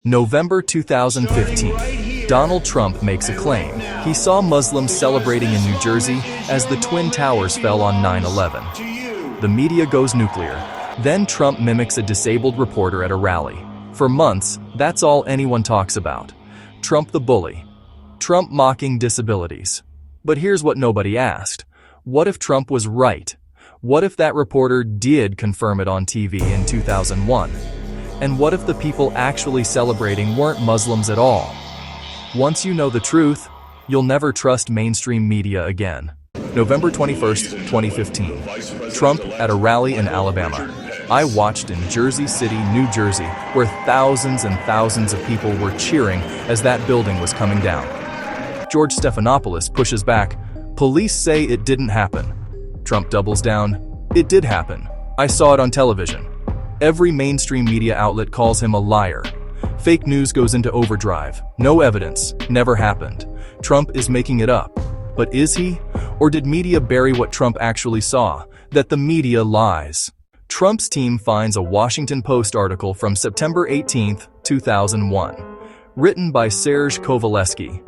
November 2015. Donald Trump makes a claim. He saw Muslims celebrating in New Jersey as the Twin Towers fell on 9/11. The media goes nuclear. Then Trump mimics a disabled reporter at a rally. For months, that's all anyone talks about. Trump the bully. Trump mocking disabilities. But here's what nobody asked. What if Trump was right? What if that reporter did confirm it on TV in 2001? And what if the people actually celebrating weren't Muslims at all? Once you know the truth, you'll never trust mainstream media again. November 21st, 2015. Trump at a rally in Alabama. I watched in Jersey City, New Jersey, where thousands and thousands of people were cheering as that building was coming down. George Stephanopoulos pushes back. Police say it didn't happen. Trump doubles down. It did happen. I saw it on television. Every mainstream media outlet calls him a liar. Fake news goes into overdrive. No evidence. Never happened. Trump is making it up. But is he? Or did media bury what Trump actually saw? That the media lies. Trump's team finds a Washington Post article from September 18, 2001, written by Serge Kovaleski.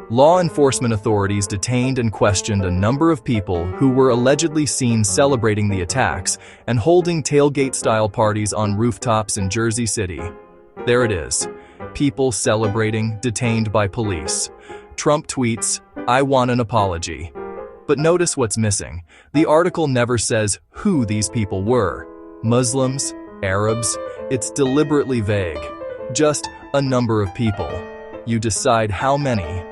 Law enforcement authorities detained and questioned a number of people who were allegedly seen celebrating the attacks and holding tailgate-style parties on rooftops in Jersey City. There it is. People celebrating, detained by police. Trump tweets, "I want an apology." But notice what's missing. The article never says who these people were. Muslims, Arabs, it's deliberately vague. Just a number of people. You decide how many.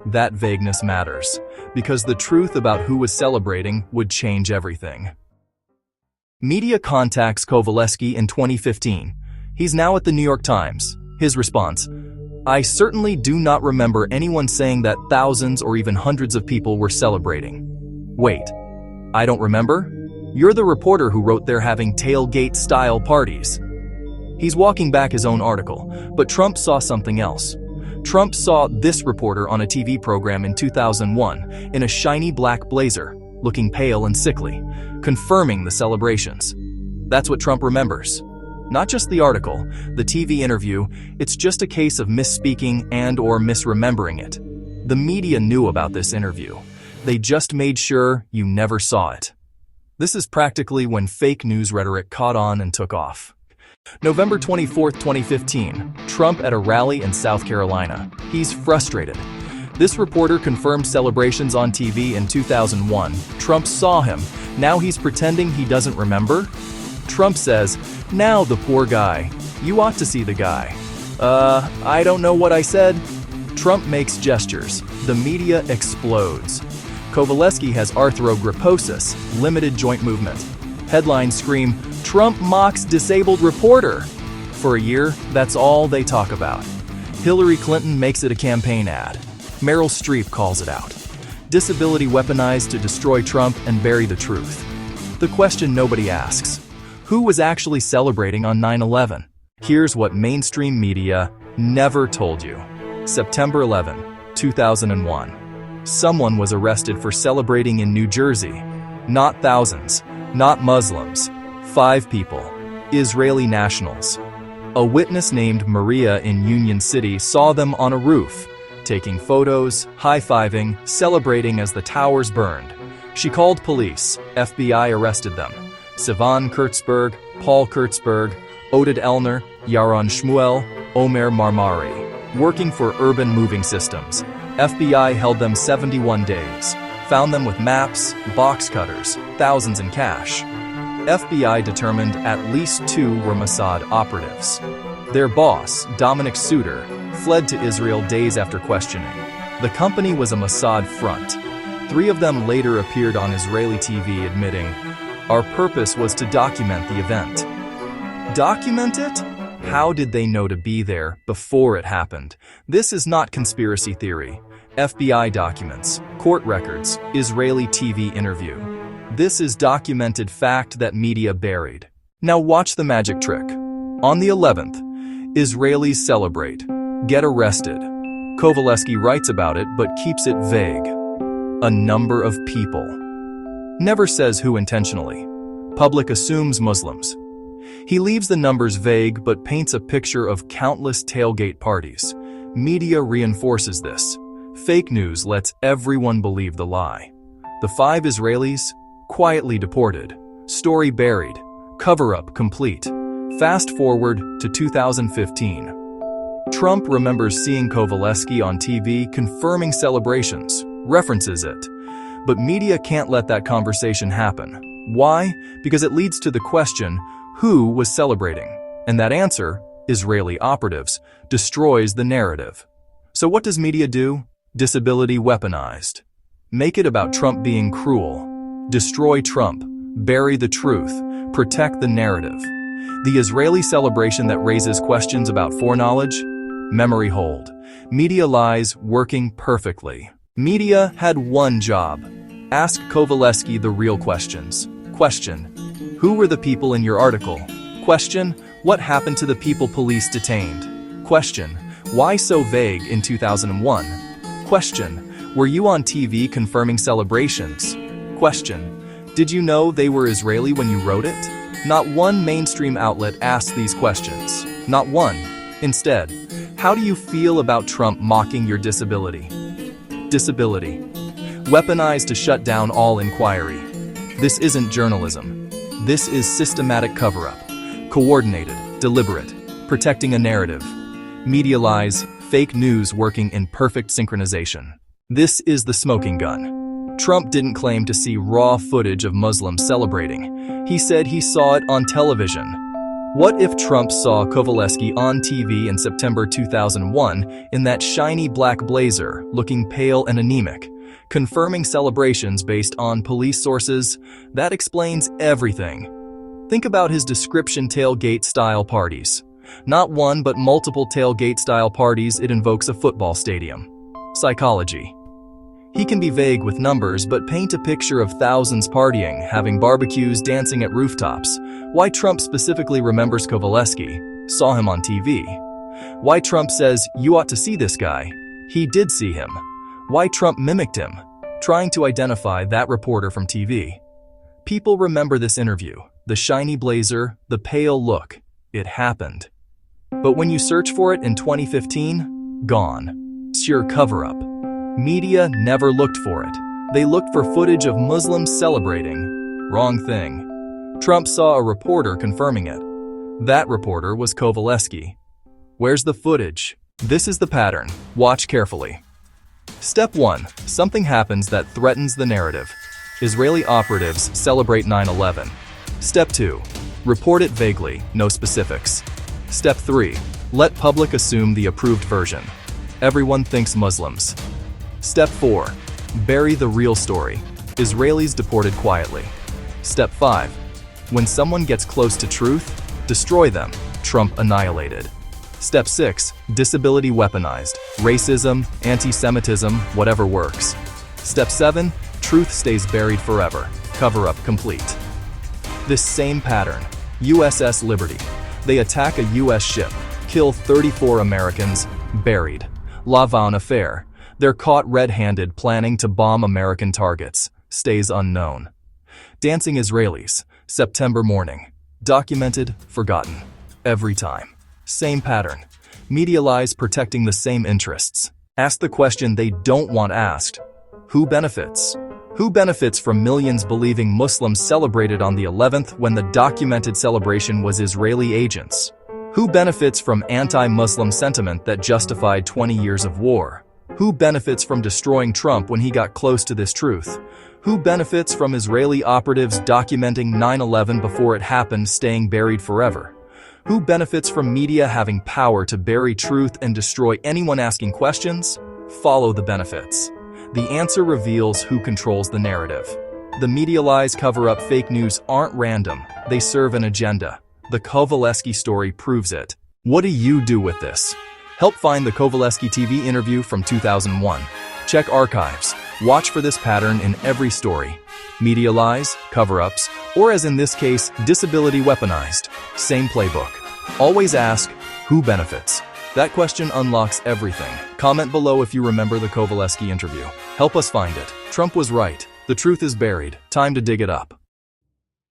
That vagueness matters, because the truth about who was celebrating would change everything. Media contacts Kovaleski in 2015. He's now at the New York Times. His response, "I certainly do not remember anyone saying that thousands or even hundreds of people were celebrating." Wait, I don't remember? You're the reporter who wrote they're having tailgate-style parties. He's walking back his own article, but Trump saw something else. Trump saw this reporter on a TV program in 2001 in a shiny black blazer, looking pale and sickly, confirming the celebrations. That's what Trump remembers. Not just the article, the TV interview, it's just a case of misspeaking and/or misremembering it. The media knew about this interview. They just made sure you never saw it. This is practically when fake news rhetoric caught on and took off. November 24, 2015, Trump at a rally in South Carolina. He's frustrated. This reporter confirmed celebrations on TV in 2001. Trump saw him. Now he's pretending he doesn't remember? Trump says, "Now the poor guy. You ought to see the guy." I don't know what I said. Trump makes gestures. The media explodes. Kovaleski has arthrogryposis, limited joint movement. Headlines scream, "Trump mocks disabled reporter." For a year, that's all they talk about. Hillary Clinton makes it a campaign ad. Meryl Streep calls it out. Disability weaponized to destroy Trump and bury the truth. The question nobody asks, who was actually celebrating on 9/11? Here's what mainstream media never told you. September 11, 2001. Someone was arrested for celebrating in New Jersey. Not thousands, not Muslims. 5 people, Israeli nationals. A witness named Maria in Union City saw them on a roof, taking photos, high-fiving, celebrating as the towers burned. She called police. FBI arrested them. Sivan Kurtzberg, Paul Kurtzberg, Oded Elner, Yaron Shmuel, Omer Marmari. Working for Urban Moving Systems. FBI held them 71 days. Found them with maps, box cutters, thousands in cash. FBI determined at least 2 were Mossad operatives. Their boss, Dominic Suter, fled to Israel days after questioning. The company was a Mossad front. 3 of them later appeared on Israeli TV admitting, "Our purpose was to document the event." Document it? How did they know to be there before it happened? This is not conspiracy theory. FBI documents, court records, Israeli TV interview. This is documented fact that media buried. Now watch the magic trick. On the 11th, Israelis celebrate, get arrested. Kovaleski writes about it but keeps it vague. A number of people. Never says who intentionally. Public assumes Muslims. He leaves the numbers vague but paints a picture of countless tailgate parties. Media reinforces this. Fake news lets everyone believe the lie. The 5 Israelis, quietly deported. Story buried. Cover-up complete. Fast forward to 2015. Trump remembers seeing Kovaleski on TV confirming celebrations, references it. But media can't let that conversation happen. Why? Because it leads to the question, who was celebrating? And that answer, Israeli operatives, destroys the narrative. So what does media do? Disability weaponized. Make it about Trump being cruel. Destroy Trump. Bury the truth. Protect the narrative. The Israeli celebration that raises questions about foreknowledge? Memory hold. Media lies working perfectly. Media had one job. Ask Kovaleski the real questions. Question: who were the people in your article? Question: what happened to the people police detained? Question: why so vague in 2001? Question: were you on TV confirming celebrations? Question: did you know they were Israeli when you wrote it? Not one mainstream outlet asked these questions. Not one. Instead, how do you feel about Trump mocking your disability? Disability. Weaponized to shut down all inquiry. This isn't journalism. This is systematic cover-up. Coordinated, deliberate, protecting a narrative. Media lies, fake news working in perfect synchronization. This is the smoking gun. Trump didn't claim to see raw footage of Muslims celebrating. He said he saw it on television. What if Trump saw Kovaleski on TV in September 2001 in that shiny black blazer, looking pale and anemic, confirming celebrations based on police sources? That explains everything. Think about his description: tailgate-style parties. Not one but multiple tailgate-style parties. It invokes a football stadium. Psychology. He can be vague with numbers but paint a picture of thousands partying, having barbecues, dancing at rooftops. Why Trump specifically remembers Kovaleski, saw him on TV. Why Trump says, you ought to see this guy. He did see him. Why Trump mimicked him, trying to identify that reporter from TV. People remember this interview, the shiny blazer, the pale look. It happened. But when you search for it in 2015, gone. Sheer cover-up. Media never looked for it. They looked for footage of Muslims celebrating. Wrong thing. Trump saw a reporter confirming it. That reporter was Kovaleski. Where's the footage? This is the pattern. Watch carefully. Step 1. Something happens that threatens the narrative. Israeli operatives celebrate 9/11. Step 2. Report it vaguely, no specifics. Step 3. Let public assume the approved version. Everyone thinks Muslims. Step 4. Bury the real story. Israelis deported quietly. Step 5. When someone gets close to truth, destroy them. Trump annihilated. Step 6. Disability weaponized. Racism, anti-Semitism, whatever works. Step 7. Truth stays buried forever. Cover-up complete. This same pattern. USS Liberty. They attack a U.S. ship, kill 34 Americans, buried. La Vanne affair. They're caught red-handed planning to bomb American targets. Stays unknown. Dancing Israelis. September morning. Documented, forgotten. Every time. Same pattern. Media lies protecting the same interests. Ask the question they don't want asked. Who benefits? Who benefits from millions believing Muslims celebrated on the 11th when the documented celebration was Israeli agents? Who benefits from anti-Muslim sentiment that justified 20 years of war? Who benefits from destroying Trump when he got close to this truth? Who benefits from Israeli operatives documenting 9/11 before it happened, staying buried forever? Who benefits from media having power to bury truth and destroy anyone asking questions? Follow the benefits. The answer reveals who controls the narrative. The media lies, cover-up, fake news aren't random. They serve an agenda. The Kovaleski story proves it. What do you do with this? Help find the Kovaleski TV interview from 2001. Check archives. Watch for this pattern in every story. Media lies, cover-ups, or as in this case, disability weaponized. Same playbook. Always ask, who benefits? That question unlocks everything. Comment below if you remember the Kovaleski interview. Help us find it. Trump was right. The truth is buried. Time to dig it up.